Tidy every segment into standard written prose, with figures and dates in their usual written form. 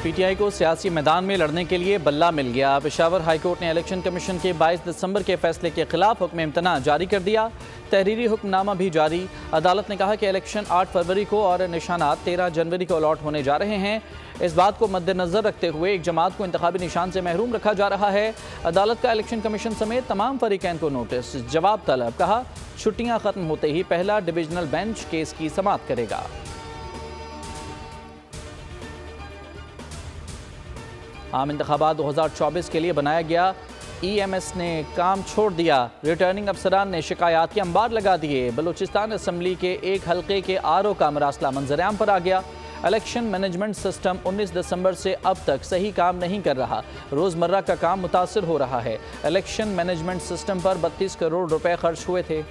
PTI को सियासी मैदान में लड़ने के लिए बल्ला मिल गया। पेशावर हाईकोर्ट ने इलेक्शन कमीशन के 22 दिसंबर के फैसले के खिलाफ हुक्म इम्तना जारी कर दिया। तहरीरी हुक्मनामा भी जारी। अदालत ने कहा कि इलेक्शन 8 फरवरी को और निशानात 13 जनवरी को अलॉट होने जा रहे हैं। इस बात को मद्देनजर रखते हुए एक जमात को इंतखाबी निशान से महरूम रखा जा रहा है। अदालत का इलेक्शन कमीशन समेत तमाम फरीकैन को नोटिस, जवाब तलब। कहा छुट्टियां खत्म होते ही पहला डिविजनल बेंच केस की समाअत करेगा। आम इंतखाबात 2024 के लिए बनाया गया EMS ने काम छोड़ दिया। रिटर्निंग अफसरान ने शिकायत के अंबार लगा दिए। बलूचिस्तान असम्बली के एक हल्के के RO का मरासला मंजर-ए-आम पर आ गया। इलेक्शन मैनेजमेंट सिस्टम 19 दिसंबर से अब तक सही काम नहीं कर रहा। रोज़मर्रा का काम मुतासर हो रहा है। इलेक्शन मैनेजमेंट सिस्टम पर 32 करोड़ रुपए खर्च हुए थे।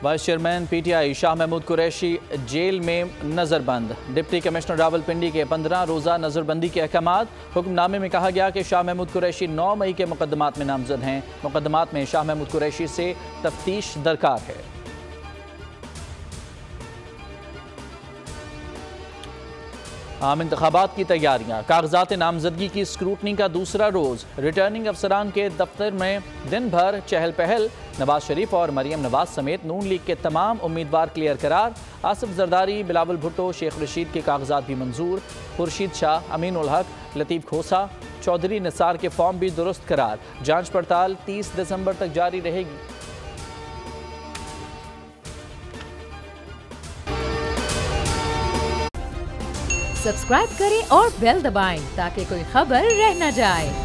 Vice chairman PTI Shah Mahmood Qureshi jail में नज़रबंद। डिप्टी कमिश्नर रावलपिंडी के 15 रोज़ा नज़रबंदी के अहकामात। हुक्मनामे में कहा गया कि शाह महमूद कुरैशी 9 मई के मुकदमात में नामजद हैं। मुकदमात में शाह महमूद कुरैशी से तफ्तीश दरकार है। आम इंतखाबात की तैयारियां। कागजात नामजदगी की स्क्रूटनी का दूसरा रोज़। रिटर्निंग अफसरान के दफ्तर में दिन भर चहल पहल। नवाज शरीफ और मरियम नवाज समेत नून लीग के तमाम उम्मीदवार क्लियर करार। आसिफ जरदारी, बिलावल भुट्टो, शेख रशीद के कागजात भी मंजूर। खुर्शीद शाह, अमीन उल हक, लतीफ़ खोसा, चौधरी निसार के फॉर्म भी दुरुस्त करार। जांच पड़ताल 30 दिसंबर तक जारी रहेगी। सब्सक्राइब करें और बेल दबाएं ताकि कोई खबर रह न जाए।